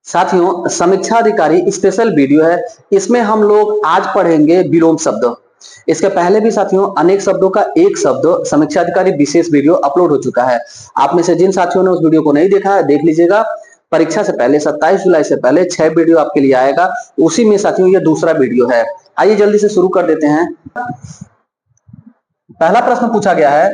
साथियों, समीक्षा अधिकारी स्पेशल वीडियो है। इसमें हम लोग आज पढ़ेंगे विलोम शब्द। इसके पहले भी साथियों अनेक शब्दों का एक शब्द समीक्षा अधिकारी विशेष वीडियो अपलोड हो चुका है। आप में से जिन साथियों ने उस वीडियो को नहीं देखा है देख लीजिएगा। परीक्षा से पहले 27 जुलाई से पहले 6 वीडियो आपके लिए आएगा, उसी में साथियों ये दूसरा वीडियो है। आइए जल्दी से शुरू कर देते हैं। पहला प्रश्न पूछा गया है,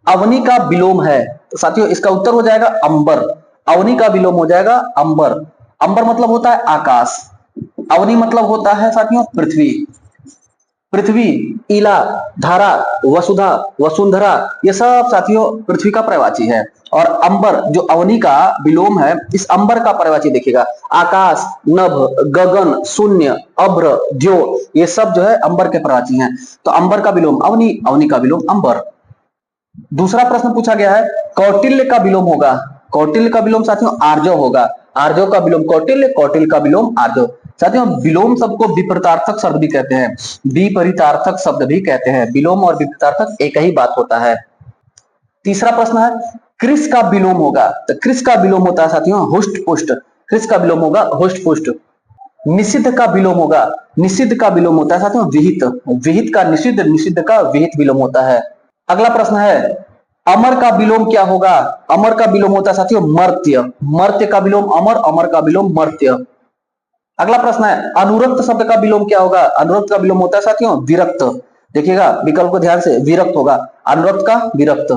अवनी का विलोम है। तो साथियों इसका उत्तर हो जाएगा अंबर। अवनी का विलोम हो जाएगा अंबर। अंबर मतलब होता है आकाश, अवनी मतलब होता है साथियों पृथ्वी। पृथ्वी, इला, धारा, वसुधा, वसुंधरा, ये सब साथियों पृथ्वी का पर्यायवाची है। और अंबर जो अवनी का विलोम है, इस अंबर का पर्यायवाची देखिएगा आकाश, नभ, गगन, शून्य, अभ्र, द्यो, ये सब जो है अंबर के पर्यायवाची हैं। तो अंबर का विलोम अवनी, अवनी का विलोम अंबर। दूसरा प्रश्न पूछा गया है, कौटिल्य का विलोम होगा। कौटिल्य का विलोम साथियों आर्जव होगा। आर्जव का विलोम कौटिल्य, कौटिल्य का विलोम आर्जव। साथियों विलोम शब्द को विपरीतार्थक शब्द भी कहते हैं, विपरीतार्थक शब्द भी कहते हैं। विलोम और विपरीतार्थक एक ही बात होता है। तीसरा प्रश्न है, कृष का विलोम होगा। तो कृष का विलोम होता है साथियों हुष्ट पुष्ट। कृष का विलोम होगा हुष्ट पुष्ट। निषिद्ध का विलोम होगा। निषिद्ध का विलोम होता है साथियों विहित। विहित का निषिद्ध, निषिद्ध का विहित विलोम होता है। अगला प्रश्न है, अमर का विलोम क्या होगा। अमर का विलोम होता है साथियों मर्त्य। मर्त्य का विलोम अमर, अमर का विलोम मर्त्य। अगला प्रश्न है, अनुरक्त शब्द का विलोम क्या होगा। अनुरक्त का विलोम होता है साथियों विरक्त। देखिएगा विकल्प को ध्यान से, विरक्त होगा, अनुरक्त का विरक्त।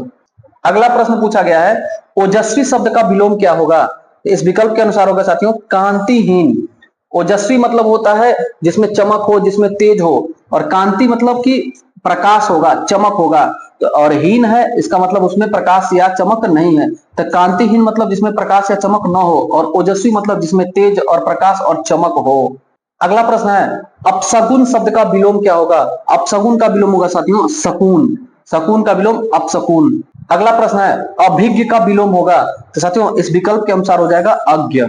अगला प्रश्न पूछा गया है, ओजस्वी शब्द का विलोम क्या होगा। इस विकल्प के अनुसार होगा साथियों कांतिहीन। ओजस्वी मतलब होता है जिसमें चमक हो, जिसमें तेज हो, और कांति मतलब कि प्रकाश होगा, चमक होगा। तो और हीन है इसका मतलब उसमें प्रकाश या चमक नहीं है। तो कांतिहीन मतलब जिसमें प्रकाश या चमक न हो, और ओजस्वी मतलब जिसमें तेज और प्रकाश और चमक हो। अगला प्रश्न है, अपशगुन शब्द का विलोम क्या होगा। अपशगुन का विलोम होगा साथियों शकुन। शकुन का विलोम अपशकुन। अगला प्रश्न है, अभिज्ञ का विलोम होगा। तो साथियों इस विकल्प के अनुसार हो जाएगा अज्ञ।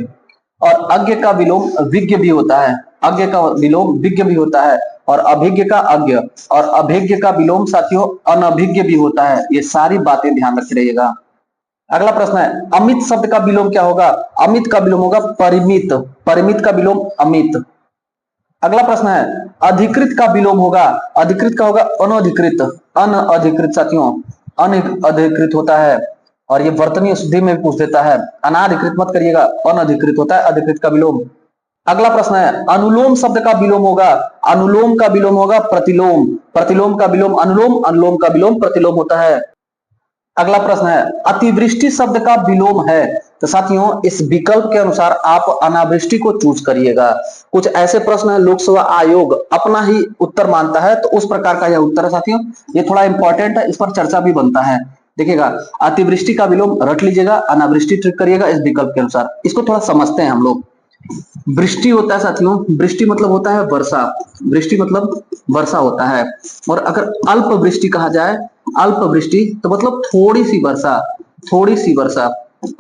और अज्ञ का विलोम विज्ञ भी होता है। अज्ञ का विलोम विज्ञ भी होता है, और अभिज्ञ का अज्ञ, और अभिज्ञ का विलोम साथियों अनभिज्ञ भी होता है। ये सारी बातें ध्यान रख रहिएगा। अगला प्रश्न है, अमित शब्द का विलोम क्या होगा। अमित का विलोम होगा परिमित। परिमित का विलोम अमित। अगला प्रश्न है, अधिकृत का विलोम होगा। अधिकृत का होगा अनधिकृत। अनधिकृत साथियों अनधिकृत होता है, और ये वर्तनीय शुद्धि में भी पूछ देता है। अनाधिकृत मत करिएगा, अनधिकृत होता है अधिकृत का विलोम। अगला प्रश्न है, अनुलोम शब्द का विलोम होगा। अनुलोम का विलोम होगा प्रतिलोम। प्रतिलोम का विलोम अनुलोम, अनुलोम का विलोम प्रतिलोम होता है। अगला प्रश्न है, अतिवृष्टि शब्द का विलोम है। तो साथियों इस विकल्प के अनुसार आप अनावृष्टि को चूज करिएगा। कुछ ऐसे प्रश्न है लोक सेवा आयोग अपना ही उत्तर मानता है, तो उस प्रकार का यह उत्तर है साथियों। ये थोड़ा इंपॉर्टेंट है, इस पर चर्चा भी बनता है। देखिएगा अतिवृष्टि का विलोम रट लीजिएगा, अनावृष्टि ट्रिक करिएगा इस विकल्प के अनुसार। इसको थोड़ा समझते हैं हम लोग। वृष्टि होता है साथियों, वृष्टि मतलब होता है वर्षा। वृष्टि मतलब वर्षा होता है। और अगर अल्प वृष्टि कहा जाए, अल्प वृष्टि तो मतलब थोड़ी सी वर्षा, थोड़ी सी वर्षा।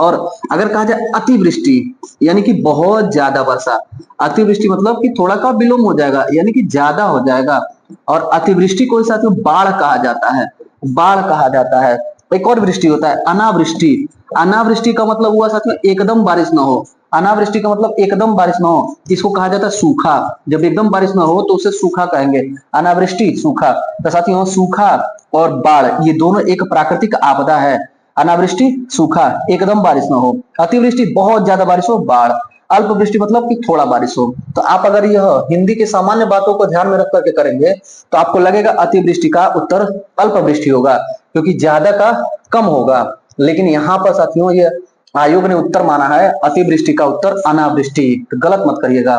और अगर कहा जाए अतिवृष्टि यानी कि बहुत ज्यादा वर्षा। अतिवृष्टि मतलब कि थोड़ा का विलोम हो जाएगा यानी कि ज्यादा हो जाएगा। और अतिवृष्टि को साथियों बाढ़ कहा जाता है, बाढ़ कहा जाता है। एक और वृष्टि होता है अनावृष्टि। अनावृष्टि का मतलब हुआ साथियों एकदम बारिश ना हो। अनावृष्टि का मतलब एकदम बारिश ना हो, इसको कहा जाता है सूखा। जब एकदम बारिश ना हो तो उसे सूखा कहेंगे। अनावृष्टि सूखा। तो साथियों सूखा और बाढ़ ये दोनों एक प्राकृतिक आपदा है। अनावृष्टि सूखा, एकदम बारिश ना हो। अतिवृष्टि बहुत ज्यादा बारिश हो, बाढ़। अल्प वृष्टि मतलब कि थोड़ा बारिश हो। तो आप अगर यह हिंदी की सामान्य बातों को ध्यान में रख करके करेंगे तो आपको लगेगा अतिवृष्टि का उत्तर अल्प वृष्टि होगा, क्योंकि ज्यादा का कम होगा। लेकिन यहाँ पर साथियों ये आयोग ने उत्तर माना है अतिवृष्टि का उत्तर अनावृष्टि। तो गलत मत करिएगा।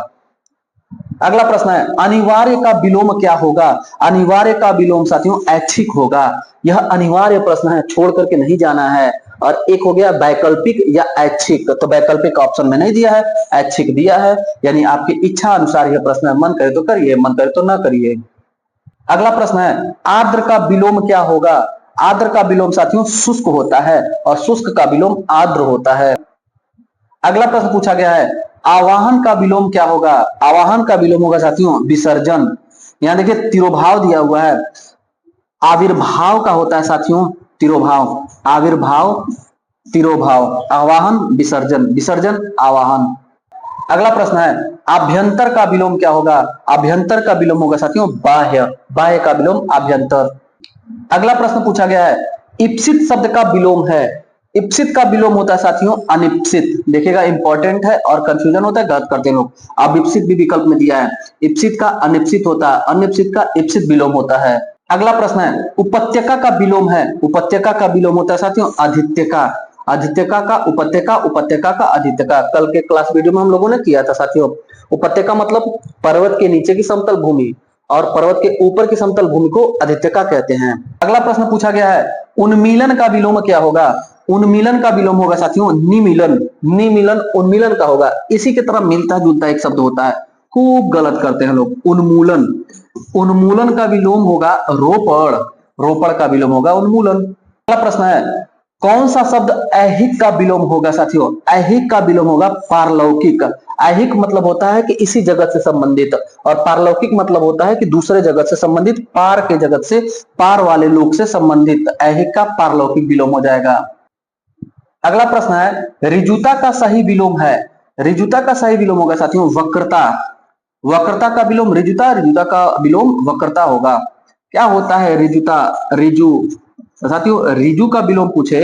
अगला प्रश्न है, अनिवार्य का विलोम क्या होगा। अनिवार्य का विलोम साथियों ऐच्छिक होगा। यह अनिवार्य प्रश्न है, छोड़ करके नहीं जाना है। और एक हो गया वैकल्पिक या ऐच्छिक। तो वैकल्पिक ऑप्शन में नहीं दिया है, ऐच्छिक दिया है, यानी आपकी इच्छा अनुसार यह प्रश्न है। मन करे तो करिए, मन करे तो ना करिए। अगला प्रश्न है, आर्द्र का विलोम क्या होगा। आर्द्र का विलोम साथियों शुष्क होता है, और शुष्क का विलोम आर्द्र होता है। अगला प्रश्न पूछा गया है, आवाहन का विलोम क्या होगा। आवाहन का विलोम होगा साथियों विसर्जन। यहां देखिए तिरोभाव दिया हुआ है। आविर्भाव का होता है साथियों तिरोभाव। आविर्भाव, तिरोभाव, आवाहन, विसर्जन, विसर्जन, आवाहन। अगला प्रश्न है आभ्यंतर का विलोम क्या होगा? आभ्यंतर का विलोम होगा साथियों बाह्य। बाह्य का विलोम आभ्यंतर। अगला प्रश्न पूछा गया है इप्सित शब्द का विलोम है। इप्सित का विलोम होता है साथियों अनिप्सित। देखिएगा इंपॉर्टेंट है और कंफ्यूजन होता है, गलत करते हैं लोग। अब इप्सित भी विकल्प में दिया है। इप्सित का अनिप्सित होता है, अनिप्सित का इप्सित विलोम होता है। अगला प्रश्न है उपत्यका का विलोम है। उपत्यका का विलोम होता है साथियों आदित्यका। आदित्यका का उपत्यका, उपत्यका का आदित्यका। कल के क्लास वीडियो में हम लोगों ने किया था साथियों। उपत्यका मतलब पर्वत के नीचे की समतल भूमि और पर्वत के ऊपर की समतल भूमि को आदित्यका कहते हैं। अगला प्रश्न पूछा गया है उन्मीलन का विलोम क्या होगा? उन्मीलन का विलोम होगा साथियों निमीलन। निमीलन उन्मीलन का होगा। इसी की तरह मिलता जुलता एक शब्द होता है, खूब गलत करते हैं लोग। उन्मूलन। उन्मूलन का विलोम होगा रोपड़। रोपड़ का विलोम होगा उन्मूलन। अगला प्रश्न है कौन सा शब्द ऐहिक का विलोम होगा साथियों? ऐहिक का विलोम होगा पारलौकिक। ऐहिक मतलब होता है कि इसी जगत से संबंधित, और पारलौकिक मतलब होता है कि दूसरे जगत से संबंधित, पार के जगत से, पार वाले लोग से संबंधित। ऐहिक का पारलौकिक विलोम हो जाएगा। अगला प्रश्न है ऋजुता का सही विलोम है। ऋजुता का सही विलोम होगा साथियों वक्रता। वक्रता का विलोम ऋजुता, ऋजुता का विलोम वक्रता होगा। क्या होता है ऋजुता? ऋजु साथियों ऋजु का विलोम पूछे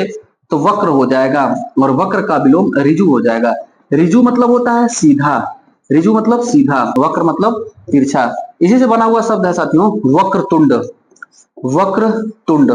तो वक्र हो जाएगा और वक्र का विलोम ऋजु हो जाएगा। ऋजु मतलब होता है सीधा। ऋजु मतलब सीधा, वक्र मतलब तिरछा। इसी से बना हुआ शब्द है साथियों वक्रतुंड। वक्रतुंड।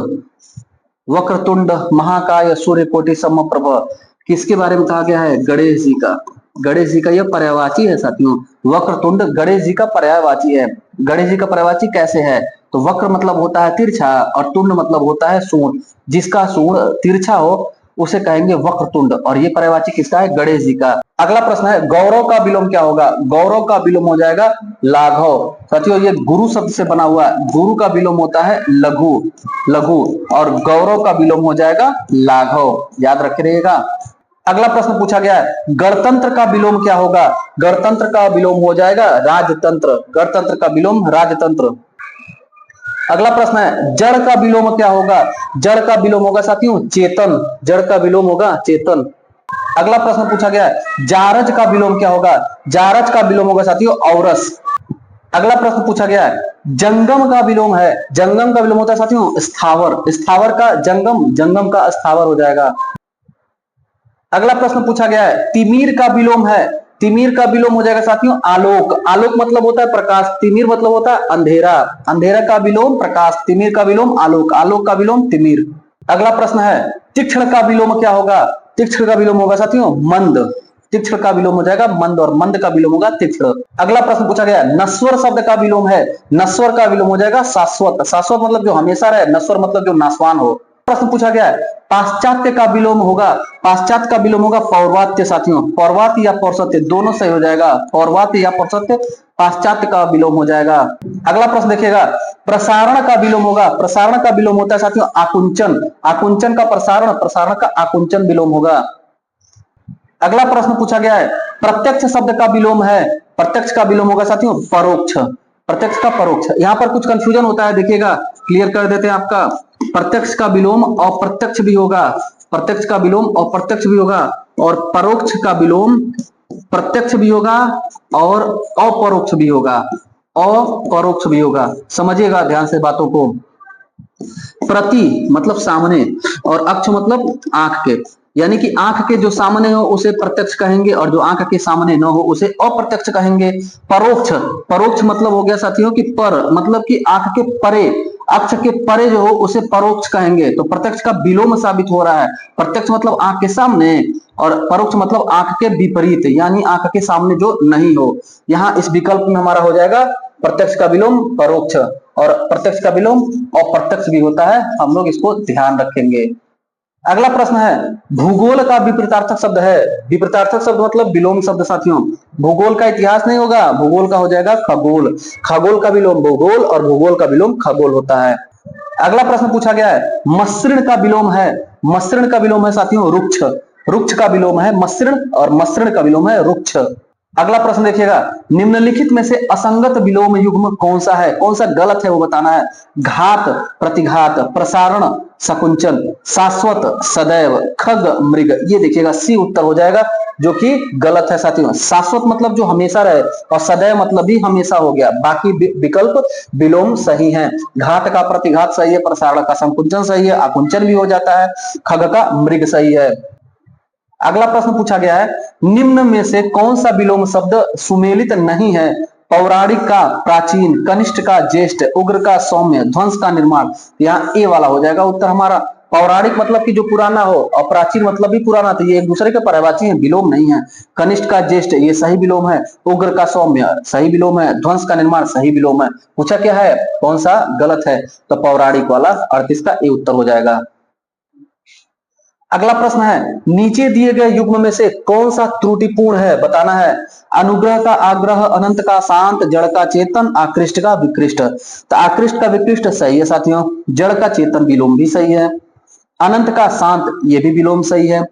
वक्रतुंड महाकाय सूर्यकोटि समप्रभ किसके बारे में कहा गया है? गणेश जी का। गणेश जी का यह पर्यायवाची है साथियों। वक्रतुंड गणेश जी का पर्यायवाची है। गणेश जी का पर्यायवाची कैसे है? तो वक्र मतलब होता है तिरछा और तुंड मतलब होता है सूंड। जिसका सूंड तिरछा हो उसे कहेंगे वक्रतुंड, और ये पर्यायवाची किसका है? गणेश जी का। अगला प्रश्न है गौरव का विलोम क्या होगा? गौरव का विलोम हो जाएगा लाघव। साथियों ये गुरु शब्द से बना हुआ है। गुरु का विलोम होता है लघु। लघु और गौरव का विलोम हो जाएगा लाघव। याद रखे रहिएगा। अगला प्रश्न पूछा गया है गणतंत्र का विलोम क्या होगा? गणतंत्र का विलोम हो जाएगा राजतंत्र। गणतंत्र का विलोम राजतंत्र। अगला प्रश्न है जड़ का विलोम क्या होगा? जड़ का विलोम होगा साथियों चेतन। जड़ का विलोम होगा चेतन। अगला प्रश्न पूछा गया है जारज का विलोम क्या होगा? जारज का विलोम होगा साथियों औरस। अगला प्रश्न पूछा गया है जंगम का विलोम है। जंगम का विलोम होता है साथियों स्थावर। स्थावर का जंगम, जंगम का स्थावर हो जाएगा। अगला प्रश्न पूछा गया है तिमिर का विलोम है। तिमिर का विलोम हो जाएगा साथियों आलोक। आलोक मतलब होता है प्रकाश, तिमिर मतलब होता है अंधेरा। अंधेरा का विलोम प्रकाश, तिमिर का विलोम आलोक, आलोक का विलोम तिमिर। अगला प्रश्न है तीक्ष्ण का विलोम क्या होगा? तीक्ष्ण का विलोम होगा साथियों मंद। तीक्ष्ण का विलोम हो जाएगा मंद और मंद का विलोम होगा तीक्ष्ण। अगला प्रश्न पूछा गया नश्वर शब्द का विलोम है। नश्वर का विलोम हो जाएगा शाश्वत। शाश्वत मतलब जो हमेशा रहे, नश्वर मतलब जो नाशवान हो। प्रश्न पूछा गया है पाश्चात्य का विलोम होगा। पाश्चात्य का विलोम होगा पौर्वात्य साथियों। पौर्वात्य या पौर्षत्य दोनों सही हो जाएगा। पौर्वात्य या पौर्षत्य, पाश्चात्य का विलोम हो जाएगा। अगला प्रश्न देखिएगा प्रसारण का विलोम होगा। प्रसारण का विलोम होता है साथियों आकुंचन। आकुंचन का प्रसारण, प्रसारण का आकुंचन विलोम होगा। अगला प्रश्न पूछा गया है प्रत्यक्ष शब्द का विलोम है। प्रत्यक्ष का विलोम होगा साथियों परोक्ष। प्रत्यक्ष का परोक्ष। यहाँ पर कुछ कंफ्यूजन होता है, देखिएगा क्लियर कर देते हैं आपका। प्रत्यक्ष का विलोम अप्रत्यक्ष भी होगा। प्रत्यक्ष का विलोम अप्रत्यक्ष भी होगा और परोक्ष का विलोम प्रत्यक्ष भी होगा और अपरोक्ष भी होगा। अपरोक्ष भी होगा, समझिएगा ध्यान से बातों को। प्रति मतलब सामने और अक्ष मतलब आंख के, यानी कि आंख के जो सामने हो उसे प्रत्यक्ष कहेंगे और जो आंख के सामने न हो उसे अप्रत्यक्ष कहेंगे। परोक्ष, परोक्ष मतलब हो गया साथियों कि पर मतलब कि आंख के परे, अक्ष के परे जो हो उसे परोक्ष कहेंगे। तो प्रत्यक्ष का विलोम साबित हो रहा है। प्रत्यक्ष मतलब आंख के सामने और परोक्ष मतलब आंख के विपरीत, यानी आंख के सामने जो नहीं हो। यहाँ इस विकल्प में हमारा हो जाएगा प्रत्यक्ष का विलोम परोक्ष और प्रत्यक्ष का विलोम अप्रत्यक्ष भी होता है। हम लोग इसको ध्यान रखेंगे। अगला प्रश्न है भूगोल का विपरीतार्थक शब्द है। विपरीतार्थक शब्द मतलब विलोम शब्द साथियों। भूगोल का इतिहास नहीं होगा, भूगोल का हो जाएगा खगोल। खगोल का विलोम भूगोल और भूगोल का विलोम खगोल होता है। अगला प्रश्न पूछा गया है मसृण का विलोम है। मसृण का विलोम है साथियों रुक्ष। रुक्ष का विलोम है मसृण और मसृण का विलोम है रुक्ष। अगला प्रश्न देखिएगा, निम्नलिखित में से असंगत विलोम युग्म कौन सा है, कौन सा गलत है वो बताना है। घात, प्रतिघात, प्रसारण, शकुंचल, शाश्वत, सदैव, खग, मृग। ये देखिएगा सी उत्तर हो जाएगा, जो कि गलत है साथियों। शाश्वत मतलब जो हमेशा रहे, और सदैव मतलब भी हमेशा हो गया, बाकी विकल्प विलोम सही है। घात का प्रतिघात सही है, प्रसारण का संकुंचन सही है, आकुंचन भी हो जाता है, खग का मृग सही है। अगला प्रश्न पूछा गया है, निम्न में से कौन सा विलोम शब्द सुमेलित नहीं है। पौराणिक का प्राचीन, कनिष्ठ का ज्येष्ठ, उग्र का सौम्य, ध्वंस का निर्माण। यहाँ ए वाला हो जाएगा उत्तर हमारा। पौराणिक मतलब कि जो पुराना हो, और प्राचीन मतलब भी पुराना, तो ये एक दूसरे के पर्यायवाची है, विलोम नहीं है। कनिष्ठ का ज्येष्ठ ये सही विलोम है, उग्र का सौम्य सही विलोम है, ध्वंस का निर्माण सही विलोम है। पूछा क्या है, कौन सा गलत है, तो पौराणिक वाला 38 का ए उत्तर हो जाएगा। अगला प्रश्न है, नीचे दिए गए युग्म में से कौन सा त्रुटिपूर्ण है बताना है। अनुग्रह का आग्रह, अनंत का शांत, जड़ का चेतन, आकृष्ट का विकृष्ट। तो आकृष्ट का विकृष्ट सही है साथियों, जड़ का चेतन विलोम भी सही है, अनंत का शांत ये भी विलोम सही है,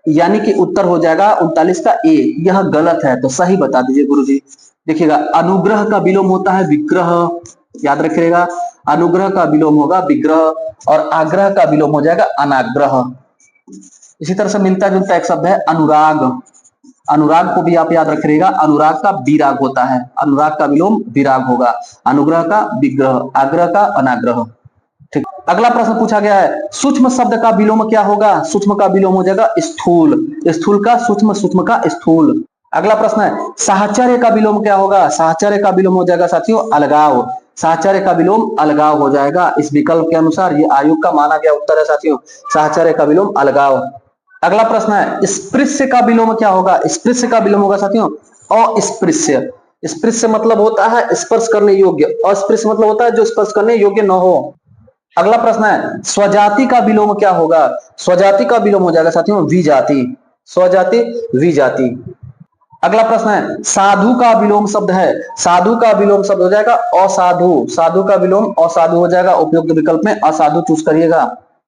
यानी कि उत्तर हो जाएगा 39 का ए। यह गलत है, तो सही बता दीजिए गुरुजी। देखिएगा, अनुग्रह का विलोम होता है विग्रह, याद रखिएगा, अनुग्रह का विलोम होगा विग्रह, और आग्रह का विलोम हो जाएगा अनाग्रह। इसी तरह से मिलता जुलता एक शब्द है अनुराग, अनुराग को भी आप याद रखिएगा, अनुराग का विराग होता है, अनुराग का विलोम विराग होगा, अनुग्रह का विग्रह, आग्रह का अनाग्रह। ठीक, अगला प्रश्न पूछा गया है, सूक्ष्म शब्द का विलोम क्या होगा। सूक्ष्म का विलोम हो जाएगा स्थूल, स्थूल का सूक्ष्म, सूक्ष्म का स्थूल। अगला प्रश्न है, साहचर्य का विलोम क्या होगा। साहचर्य का विलोम हो जाएगा साथियों अलगाव, साहचर्य का विलोम अलगाव हो जाएगा। इस विकल्प के अनुसार ये आयु का माना गया उत्तर है साथियों, साहचर्य का विलोम अलगाव। अगला प्रश्न है, स्पृश्य का विलोम क्या होगा। स्पृश्य का विलोम होगा साथियों अस्पृश्य। स्पृश्य मतलब होता है स्पर्श करने योग्य, अस्पृश्य मतलब होता है जो स्पर्श करने योग्य न हो। अगला प्रश्न है, स्वजाति का विलोम क्या होगा। स्वजाति का विलोम हो जाएगा साथियों विजाति, स्वजाति विजाति। अगला प्रश्न है, साधु का विलोम शब्द है। साधु का विलोम शब्द हो जाएगा असाधु, साधु का विलोम असाधु हो जाएगा, उपयुक्त विकल्प में असाधु चूज करिएगा।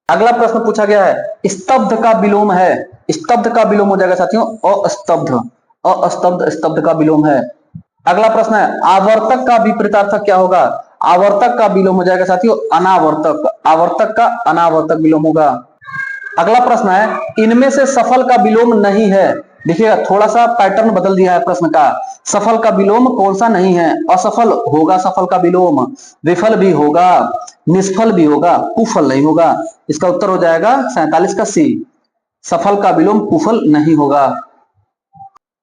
अगला प्रश्न पूछा गया है, स्तब्ध का विलोम है। स्तब्ध का विलोम हो जाएगा साथियों अस्तब्ध, अस्तब्ध स्तब्ध का विलोम है। अगला प्रश्न है, आवर्तक का विपरीतार्थक क्या होगा। आवर्तक का विलोम हो जाएगा साथियों अनावर्तक, आवर्तक का अनावर्तक विलोम होगा। अगला प्रश्न है, इनमें से सफल का विलोम नहीं है। देखिएगा थोड़ा सा पैटर्न बदल दिया है प्रश्न का, सफल का विलोम कौन सा नहीं है। असफल होगा सफल का विलोम, विफल भी होगा, निष्फल भी होगा, कुफल नहीं होगा। इसका उत्तर हो जाएगा 47 का सी, सफल का विलोम कुफल नहीं होगा।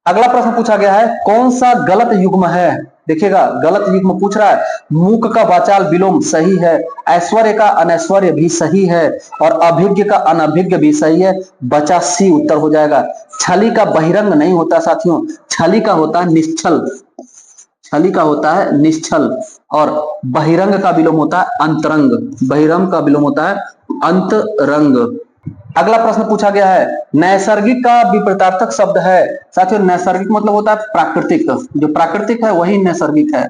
अगला प्रश्न पूछा गया है, कौन सा गलत युग्म है। देखिएगा गलत युग्म पूछ रहा है, मूक का वाचाल विलोम सही है, ऐश्वर्य का अनैश्वर्य भी सही है, और अभिज्ञ का अनभिज्ञ भी सही है। बचा सी उत्तर हो जाएगा। छली का बहिरंग नहीं होता साथियों, छली का होता है निश्चल, छली का होता है निश्चल, और बहिरंग का विलोम होता है अंतरंग, बहिरंग का विलोम होता है अंतरंग। अगला प्रश्न पूछा गया है, नैसर्गिक का विपरीतार्थक शब्द है। साथियों नैसर्गिक मतलब होता है प्राकृतिक, जो प्राकृतिक है वही नैसर्गिक है।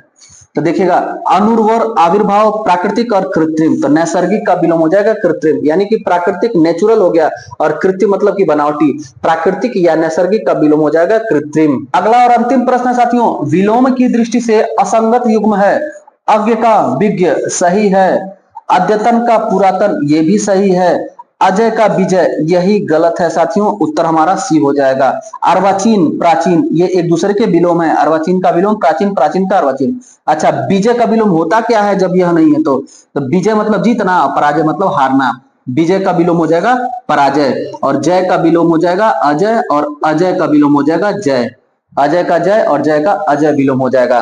तो देखिएगा अनुर्वर, आविर्भाव, प्राकृतिक और कृत्रिम। तो नैसर्गिक का विलोम हो जाएगा कृत्रिम, यानी कि प्राकृतिक नेचुरल हो गया, और कृत्रिम मतलब कि बनावटी। प्राकृतिक या नैसर्गिक का विलोम हो जाएगा कृत्रिम। अगला और अंतिम प्रश्न है साथियों, विलोम की दृष्टि से असंगत युग्म है। अज्ञ का विज्ञ सही है, अद्यतन का पुरातन ये भी सही है, अजय का विजय यही गलत है साथियों, उत्तर हमारा सी हो जाएगा। अर्वाचीन, प्राचीन ये एक दूसरे के विलोम है, अर्वाचीन का विलोम प्राचीन, प्राचीन का अर्वाचीन। अच्छा विजय का विलोम होता क्या है जब यह नहीं है, तो विजय मतलब जीतना, पराजय मतलब हारना। विजय का विलोम हो जाएगा पराजय, और जय का विलोम हो जाएगा अजय, और अजय का विलोम हो जाएगा जय, अजय का जय और जय का अजय विलोम हो जाएगा।